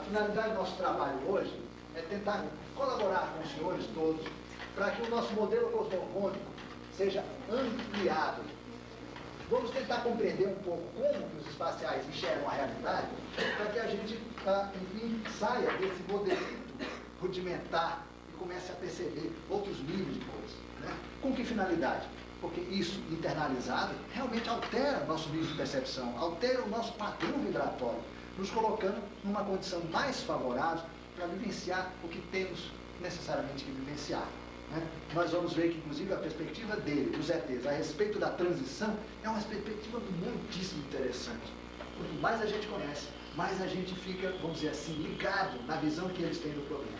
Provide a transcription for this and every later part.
finalidade do nosso trabalho hoje é tentar colaborar com os senhores todos para que o nosso modelo cosmogônico seja ampliado. Vamos tentar compreender um pouco como que os espaciais enxergam a realidade, para que a gente, enfim, saia desse modelo rudimentar e comece a perceber outros níveis de coisas. Né? Com que finalidade? Porque isso, internalizado, realmente altera o nosso nível de percepção, altera o nosso padrão vibratório, nos colocando numa condição mais favorável para vivenciar o que temos necessariamente que vivenciar. Né? Nós vamos ver que, inclusive, a perspectiva dele, dos ETs, a respeito da transição, é uma perspectiva muitíssimo interessante. Quanto mais a gente conhece, mais a gente fica, vamos dizer assim, ligado na visão que eles têm do problema.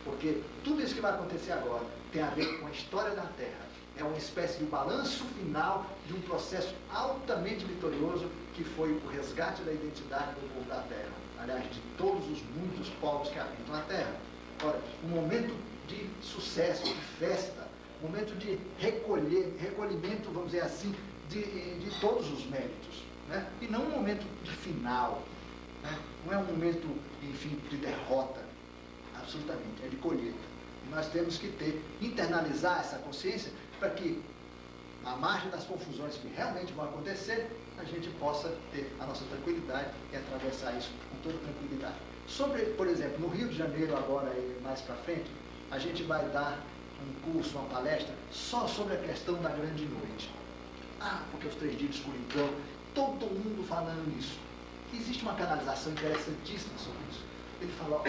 Porque tudo isso que vai acontecer agora tem a ver com a história da Terra. É uma espécie de balanço final de um processo altamente vitorioso que foi o resgate da identidade do povo da Terra. Aliás, de todos os muitos povos que habitam a Terra. Ora, um momento de sucesso, de festa, um momento de recolhimento, vamos dizer assim, de todos os méritos. Né? E não um momento de final. Né? Não é um momento, enfim, de derrota. Absolutamente, é de colheita. E nós temos que internalizar essa consciência para que, à margem das confusões que realmente vão acontecer, a gente possa ter a nossa tranquilidade e atravessar isso com toda tranquilidade. Sobre, por exemplo, no Rio de Janeiro, agora e mais para frente, a gente vai dar um curso, uma palestra, só sobre a questão da grande noite. Porque os 3 dias de escuridão, todo mundo falando isso. Existe uma canalização interessantíssima sobre isso. Ele falou,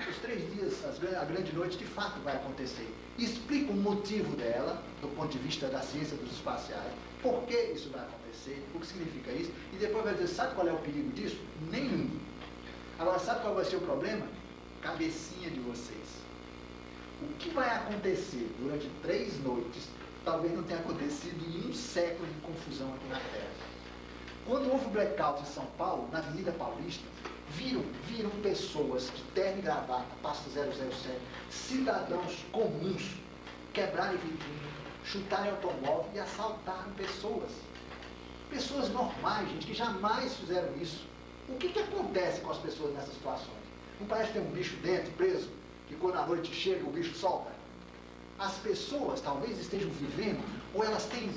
os 3 dias, a grande noite de fato vai acontecer. Explica o motivo dela, do ponto de vista da ciência dos espaciais, por que isso vai acontecer, o que significa isso, e depois vai dizer, sabe qual é o perigo disso? Nenhum. Agora, sabe qual vai ser o problema? Cabecinha de vocês. O que vai acontecer durante 3 noites, talvez não tenha acontecido em um século de confusão aqui na Terra. Quando houve o blackout em São Paulo, na Avenida Paulista, viram pessoas de terno e gravata, pasta 007, cidadãos comuns, quebrarem vidrinho, chutarem automóvel e assaltarem pessoas. Pessoas normais, gente, que jamais fizeram isso. O que acontece com as pessoas nessas situações? Não parece que tem um bicho dentro, preso, que quando a noite chega o bicho solta? As pessoas talvez estejam vivendo, ou elas têm,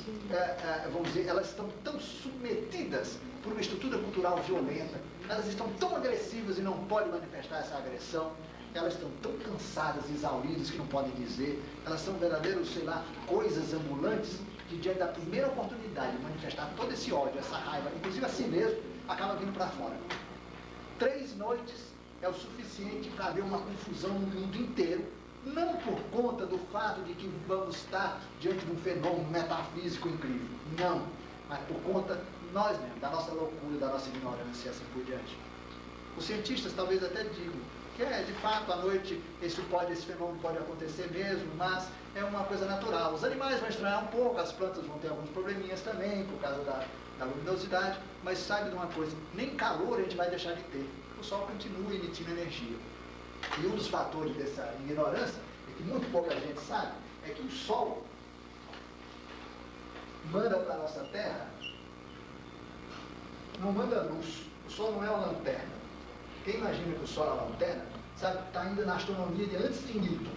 vamos dizer, elas estão tão submetidas por uma estrutura cultural violenta, elas estão tão agressivas e não podem manifestar essa agressão, elas estão tão cansadas e exauridas que não podem dizer, elas são verdadeiros, sei lá, coisas ambulantes que diante da primeira oportunidade de manifestar todo esse ódio, essa raiva, inclusive a si mesmo, acaba vindo para fora. 3 noites é o suficiente para haver uma confusão no mundo inteiro, não por conta do fato de que vamos estar diante de um fenômeno metafísico incrível, não, mas por conta nós mesmos, da nossa loucura, da nossa ignorância e assim por diante. Os cientistas talvez até digam que de fato à noite esse fenômeno pode acontecer mesmo, mas é uma coisa natural. Os animais vão estranhar um pouco, as plantas vão ter alguns probleminhas também por causa da luminosidade, mas sabe de uma coisa, nem calor a gente vai deixar de ter, o Sol continua emitindo energia. E um dos fatores dessa ignorância, e que muito pouca gente sabe, é que o Sol manda para a nossa Terra, não manda luz. O Sol não é uma lanterna. Quem imagina que o Sol é uma lanterna, sabe que está ainda na astronomia de antes de Newton.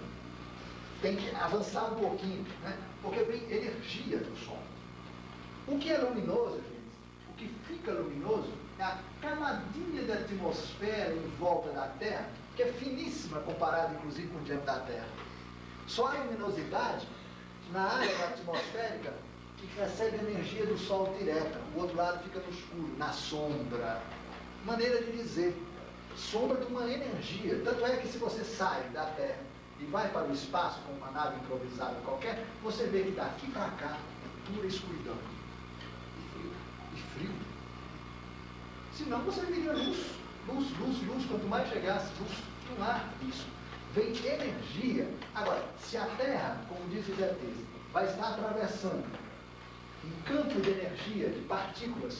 Tem que avançar um pouquinho, né? Porque vem energia do Sol. O que é luminoso, gente? O que fica luminoso é a camadinha da atmosfera em volta da Terra, que é finíssima comparada, inclusive, com o diâmetro da Terra. Só há luminosidade na área atmosférica que recebe energia do Sol direta. O outro lado fica no escuro, na sombra. Maneira de dizer, sombra de uma energia. Tanto é que se você sai da Terra e vai para o espaço com uma nave improvisada qualquer, você vê que daqui para cá é pura escuridão. E frio. Senão você viria luz. Luz. Quanto mais chegasse luz, não há isso. Vem energia. Agora, se a Terra, como diz os ETs, vai estar atravessando um campo de energia, de partículas,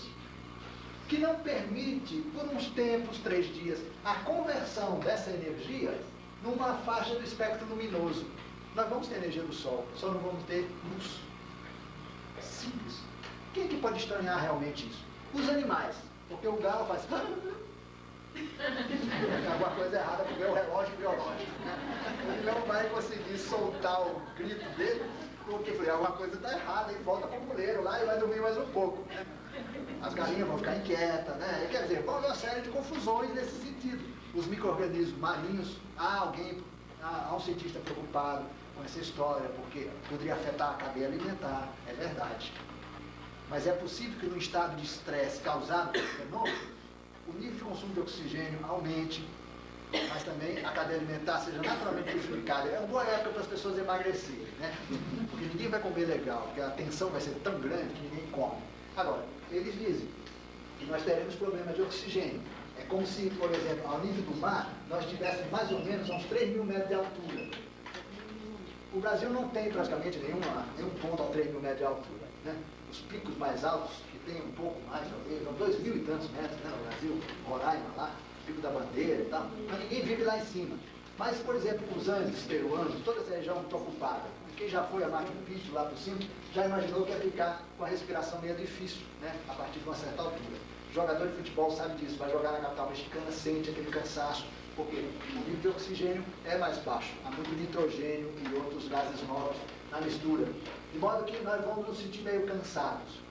que não permite, por uns tempos, 3 dias, a conversão dessa energia numa faixa do espectro luminoso. Nós vamos ter energia do Sol, só não vamos ter luz. Simples. Quem é que pode estranhar realmente isso? Os animais. Porque o galo faz... alguma coisa escutar o grito dele, porque eu falei, alguma coisa está errada, e volta para o puleiro lá e vai dormir mais um pouco. Né? As galinhas vão ficar inquietas, né? E, quer dizer, pode haver uma série de confusões nesse sentido. Os micro-organismos marinhos, há um cientista preocupado com essa história, porque poderia afetar a cadeia alimentar, é verdade. Mas é possível que no estado de estresse causado pelo fenômeno, o nível de consumo de oxigênio aumente, mas também a cadeia alimentar seja naturalmente prejudicada. É uma boa época para as pessoas emagrecerem, né? Porque ninguém vai comer legal, porque a tensão vai ser tão grande que ninguém come. Agora, eles dizem que nós teremos problemas de oxigênio. É como se, por exemplo, ao nível do mar, nós tivéssemos mais ou menos uns 3.000 metros de altura. O Brasil não tem praticamente nenhum ponto a 3.000 metros de altura. Né? Os picos mais altos, que tem um pouco mais, talvez, são 2.000 e tantos metros, né, no Brasil, Roraima lá, Pico da Bandeira e tal, mas ninguém vive lá em cima. Mas, por exemplo, os Andes peruanos, toda essa região muito ocupada, quem já foi a Machu Picchu lá por cima, já imaginou que ia ficar com a respiração meio difícil, né, a partir de uma certa altura. O jogador de futebol sabe disso, vai jogar na capital mexicana, sente aquele cansaço, porque o nível de oxigênio é mais baixo, há muito nitrogênio e outros gases novos na mistura. De modo que nós vamos nos sentir meio cansados.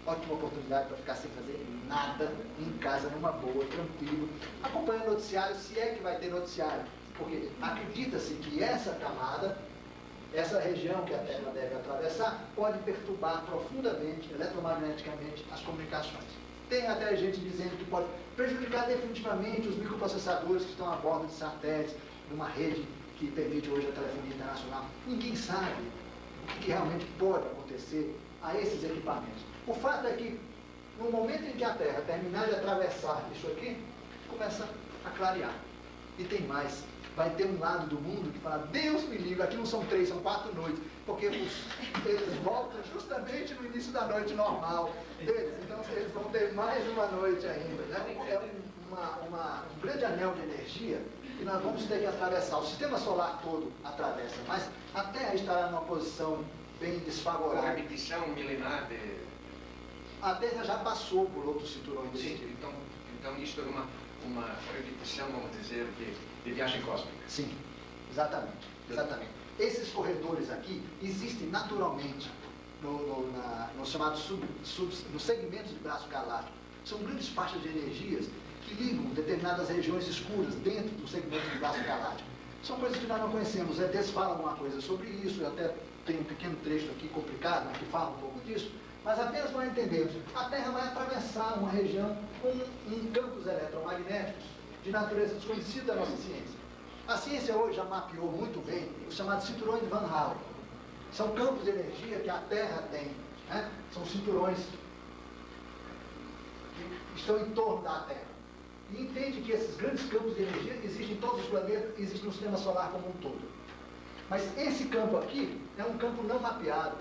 Ótima oportunidade para ficar sem fazer nada em casa, numa boa, tranquilo, acompanhando o noticiário, se é que vai ter noticiário. Porque acredita-se que essa camada, essa região que a Terra deve atravessar, pode perturbar profundamente, eletromagneticamente, as comunicações. Tem até gente dizendo que pode prejudicar definitivamente os microprocessadores que estão a bordo de satélites, numa rede que permite hoje a telefonia internacional. Ninguém sabe o que realmente pode acontecer a esses equipamentos. O fato é que, no momento em que a Terra terminar de atravessar isso aqui, começa a clarear. E tem mais. Vai ter um lado do mundo que fala, Deus me livre, aqui não são 3, são 4 noites, porque eles voltam justamente no início da noite normal deles. Então, eles vão ter mais uma noite ainda. Né? É um grande anel de energia que nós vamos ter que atravessar. O sistema solar todo atravessa, mas a Terra estará numa posição bem desfavorável. Uma repetição milenar de... A Terra já passou por outros cinturões. Sim, então isto é uma repetição, vamos dizer, de viagem cósmica. Sim, exatamente. Esses corredores aqui existem naturalmente nos chamados nos segmentos do braço galáctico. São grandes faixas de energias que ligam determinadas regiões escuras dentro do segmento do braço galáctico. São coisas que nós não conhecemos. Os ETs falam alguma coisa sobre isso, eu até tenho um pequeno trecho aqui complicado, mas que fala um pouco disso. Mas apenas para entendermos, a Terra vai atravessar uma região com campos eletromagnéticos de natureza desconhecida da nossa ciência. A ciência hoje já mapeou muito bem os chamados cinturões de Van Allen. São campos de energia que a Terra tem. Né? São cinturões que estão em torno da Terra. E entende que esses grandes campos de energia existem em todos os planetas, existem no sistema solar como um todo. Mas esse campo aqui é um campo não mapeado.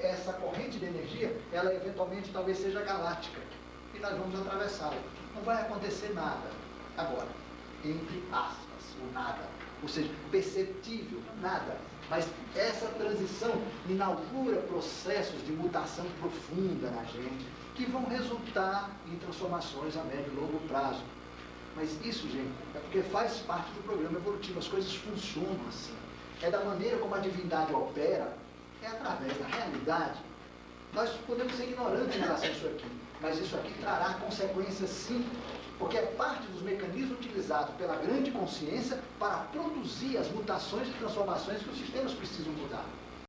Essa corrente de energia, ela eventualmente talvez seja galáctica. E nós vamos atravessá-la. Não vai acontecer nada. Agora, entre aspas, ou nada. Ou seja, perceptível, nada. Mas essa transição inaugura processos de mutação profunda na gente, que vão resultar em transformações a médio e longo prazo. Mas isso, gente, é porque faz parte do programa evolutivo. As coisas funcionam assim. É da maneira como a divindade opera, é através da realidade. Nós podemos ser ignorantes em relação a isso aqui, mas isso aqui trará consequências sim, porque é parte dos mecanismos utilizados pela grande consciência para produzir as mutações e transformações que os sistemas precisam mudar.